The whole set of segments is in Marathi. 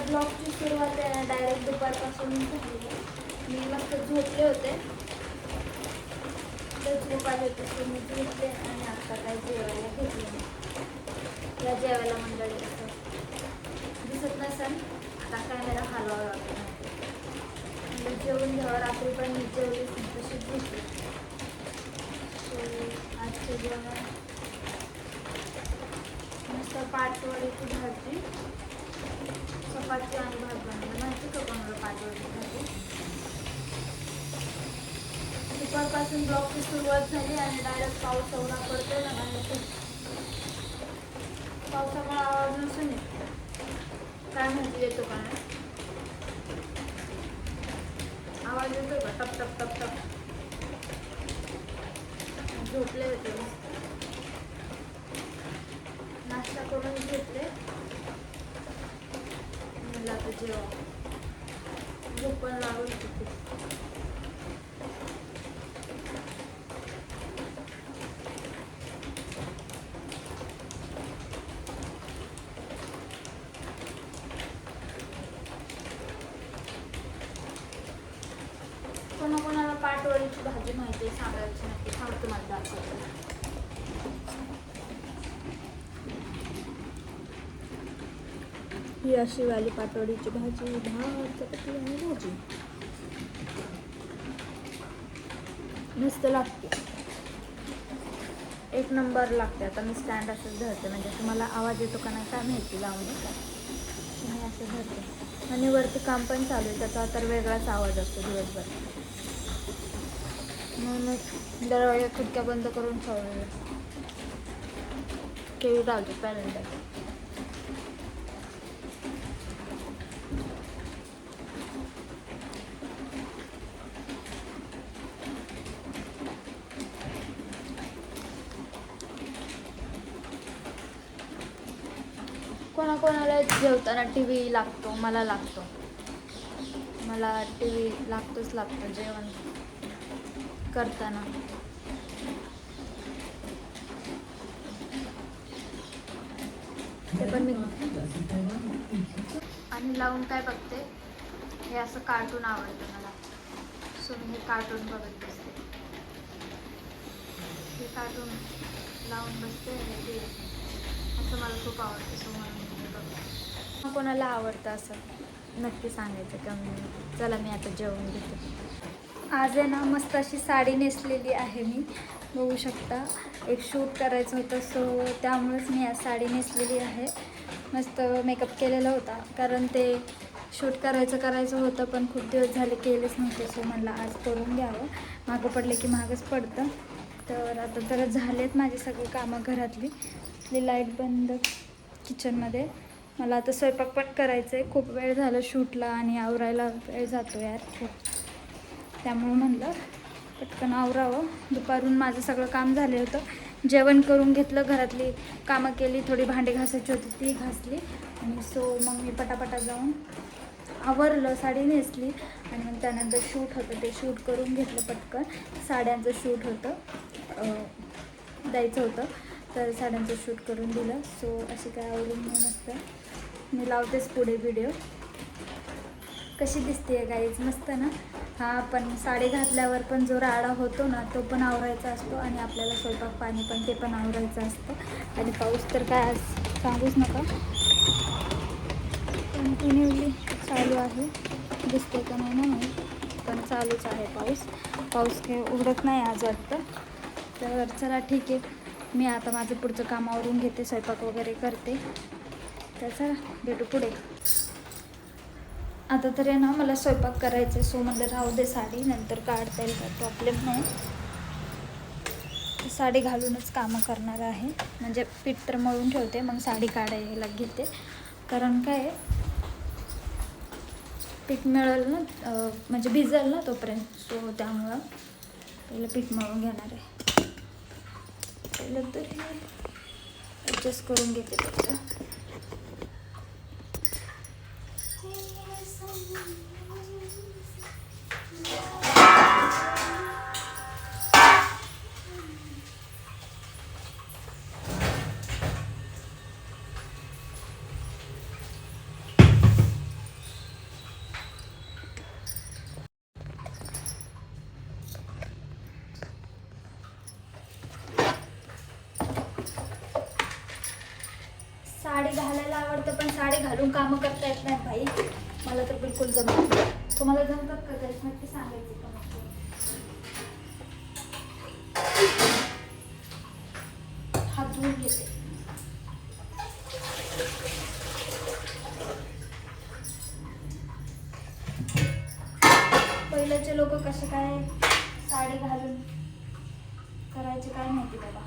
ब्लॉगची सुरुवात आहे ना डायरेक्ट दुपारपासून झाली. मी मस्त झोपले होते, झोप आले होते, तर मी झोपले आणि आता काय जेवायला घेतले. या जेवायला मंडळी असं दिसत नसेल, आता कॅमेरा हलवावा लागतो. जेवून घ्यावं, रात्री पण मी जेवलीच नाही, तशीच झोपली. आजचं जेवण मस्त पाटवडीची भाजी, चपाती आणि भात बनवलं. माहिती का कोणाला पाटवडीची भाजी? दुपारपासून ब्लॉगची सुरुवात झाली आणि डायरेक्ट पाऊस एवढा पडतोय ना बाहेर. पावसामुळे आवाज नसून काय माहिती येतो का नाही, आवाज येतो का टप टप टप टप. झोपले होते, नाश्ता करून घेतले, मला आता जेव्हा झोप पण लागून होती. कोणाकोणाला पाटवडीची भाजी माहिती आहे सांगायची नक्की, सांगतो मला दाखवतो. ही अशी वाली पाटवडीची भाजी, भात चपाती आणि भाजी मस्त लागते, एक नंबर लागते. आता मी स्टँड असंच धरते, म्हणजे तुम्हाला आवाज येतो का नाही काय माहिती, लावून मी असं धरते. आणि वरती काम पण चालू आहे, त्याचा तर वेगळाच आवाज असतो दिवसभर. मग दरवाजा खिडक्या बंद करून ठेवलेलं, टी व्ही लावते पहिल्यांदा. कोणाकोणाला जेवताना टी व्ही लागतो, मला लागतो, मला टी व्ही लागतोच लागतो जेवण करताना. ते पण मी आणि लावून काय बघते, हे असं कार्टून आवडतं मला, सो मी हे कार्टून बघत बसते. हे कार्टून लावून बसते, ते असं मला खूप आवडतं. सो मला बघते. कोणाला आवडतं असं नक्की सांगायचं का. चला मी आता जेवण घेते. आज आहे ना मस्त अशी साडी नेसलेली आहे मी, बघू शकता. एक शूट करायचं होतं, सो त्यामुळेच मी आज साडी नेसलेली आहे. मस्त मेकअप केलेला होता, कारण ते शूट करायचं होतं, पण खूप दिवस झाले केलेच नव्हते. सो म्हणलं आज करून घ्यावं, मागं पडले की मागच पडतं. तर आता तर झालेत माझी सगळी कामं घरातली. लाईट बंद किचनमध्ये. मला आता स्वयंपाक पण करायचं आहे, खूप वेळ झालं शूटला आणि आवरायला वेळ जातो यार खूप, त्यामुळे म्हणलं पटकन आवरावं. दुपारून माझं सगळं काम झालं होतं, जेवण करून घेतलं, घरातली कामं केली, थोडी भांडी घासायची होती ती घासली, आणि सो मग मी पटापटा जाऊन आवरलं, साडी नेसली, आणि मग त्यानंतर शूट होतं ते शूट करून घेतलं पटकन. साड्यांचं शूट होतं, द्यायचं होतं, तर साड्यांचं शूट करून दिलं. सो अशी काय आवरून मी मस्त मी लावतेच पुढे व्हिडिओ. कशी दिसते गाईज, मस्त ना. हा पण साडी घातल्यावर पण जो राडा होतो ना तो पण आवरायचा असतो, आणि आपल्याला स्वयंपाक पाणी पण ते पण आवरायचं असतं. आणि पाऊस तर काय आज सांगूच नका, कंटिन्यूली चालू आहे. दिसते का नाही ना माहीत, पण चालूच आहे पाऊस काही उघडत नाही आज वाटतं. तर चला ठीक आहे, मी आता माझं पुढचं काम आवरून घेते, स्वयंपाक वगैरे करते. तर चला भेटू पुढे. आता तर आहे ना मला स्वयंपाक करायचं, सो म्हणलं राहू दे साडी, नंतर काढता येईल, काय प्रॉब्लेम नाही. साडी घालूनच कामं करणार आहे, म्हणजे पीठ तर मळून ठेवते, मग साडी काढायला घेते. कारण काय पीठ मिळेल ना, म्हणजे भिजेल ना तोपर्यंत, सो त्यामुळं पहिलं पीठ मळून घेणार आहे. पहिलं तर ॲडजस्ट करून घेते त्याचं. पण साडी घालून कामं करता येत नाही भाई. मला तर बिलकुल जमत नाही. तुम्हाला जमतात का गाईस? नक्की सांगायचं का? हात धुवून घेते. पहिल्याचे लोक कसे काय साडी घालून करायचे काय माहिती बाबा.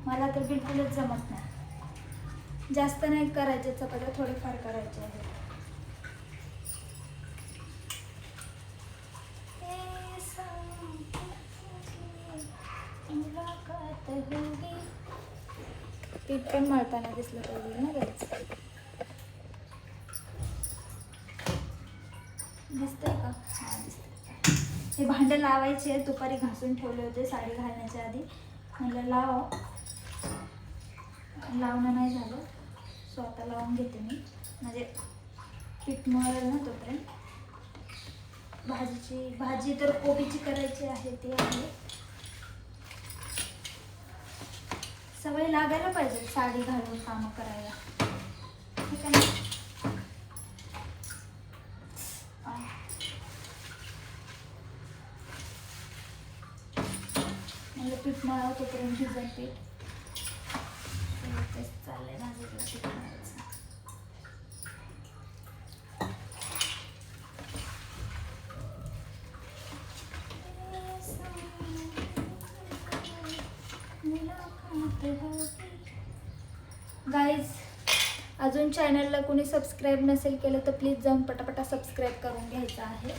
मला तर बिलकुलच जमत नाही. जास्त नाही करायचे चपात्या, थोडेफार करायचे आहेत. पीठ पण मळताना दिसलं पाहिजे ना गाईस. दिसतंय का? हां दिसतंय. हे भांडं लावायचे. दुपारी घासून ठेवले होते साडी घालण्याच्या आधी. म्हणलं लावणं नाही झालं, सो आता लावून घेते मी. म्हणजे पीठ मळलं ना तोपर्यंत. भाजी तर कोबीची करायची आहे, ती आहे. सवय लागायला पाहिजे साडी घालून कामं करायला, ठीक आहे ना. मला पीठ मळावं तोपर्यंत भिजन पीठ. तेच चाललंय माझं पीठ मळायचं. गाईज, अजून चॅनलला कोणी सबस्क्राईब नसेल केलं तर प्लीज जाऊन पटापटा सबस्क्राईब करून घ्यायचं आहे.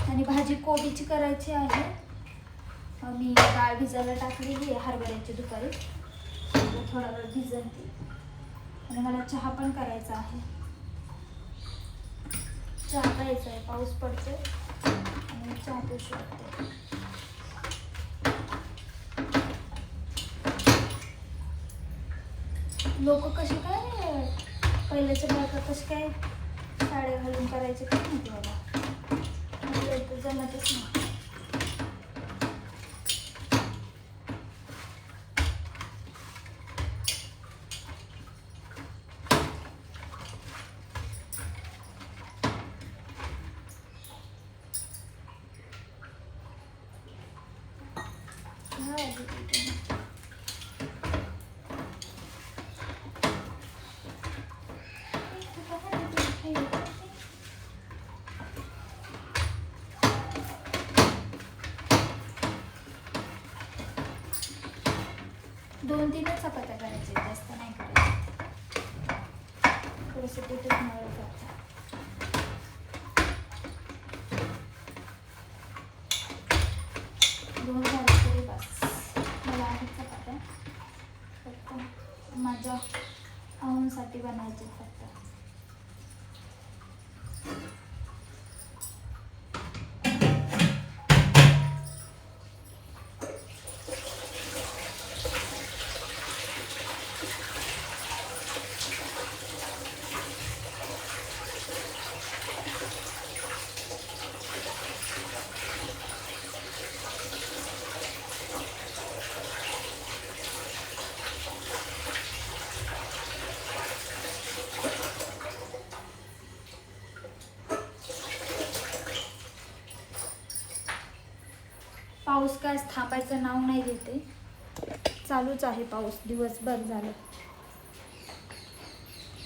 आणि भाजी कोबीची करायची आहे. मी डाळ भिजायला टाकलेली आहे हरभऱ्याची दुपारी. थोडा वेळ भिजन ती. आणि मला चहा पण करायचा आहे. चहा प्यायचा आहे, पाऊस पडतोय आणि चहा पिऊशी वाटते. लोक कसे काय पहिल्याच्या बायका कसे काय साड्या घालून करायचे काय माहिती बाबा. मला तर जमतच नाही. दोन तीनच चपात्या करायच्या, जास्त नाही करायचं. थोडंसं पिठच मळलं जातं. दोन झाले तरी बस. मला आहेत चपात्या, फक्त माझ्या आऊंसाठी बनायचे फक्त. पाऊस काय थांबायचं नाव नाही घेते, चालूच आहे पाऊस दिवसभर झालं.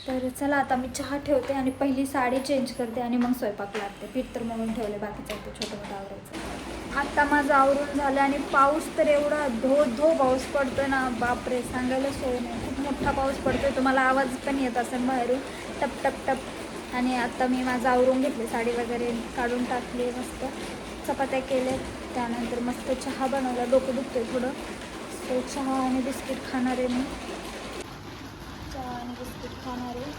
तर चला आता मी चहा ठेवते आणि पहिली साडी चेंज करते आणि मग स्वयंपाक लागते. पीठ तर म्हणून ठेवले, बाकीचं ते छोटं मोठं आवरायचं. आत्ता माझं आवरून झालं आणि पाऊस तर एवढा धो पाऊस पडतोय ना, बापरे सांगायला सोय नाही. खूप मोठा पाऊस पडतोय, तुम्हाला आवाज पण येत असेल बाहेरून टप टप टप. आणि आता मी माझं आवरून घेतले, साडी वगैरे काढून टाकली, मस्त चपात्या केले, त्यानंतर मस्त चहा बनवला. डोकं दुखतोय थोडं, तो चहा आणि बिस्किट खाणार आहे मी. चहा आणि बिस्किट खाणार आहे.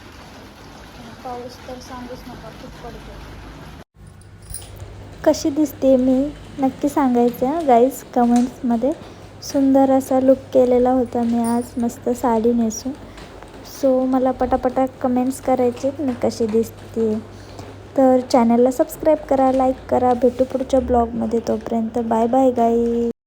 पाऊस तर सांगूच नका, खूप पडतो. कशी दिसते मी नक्की सांगायचं गाईज कमेंट्समध्ये. सुंदर असा लुक केलेला होता मी आज, मस्त साडी नेसून. सो मला पटापटा कमेंट्स करायचे मी कशी दिसते. तर चॅनलला सबस्क्राईब करा, लाईक करा. भेटू पुढच्या ब्लॉगमध्ये. तोपर्यंत बाय बाय गाईज.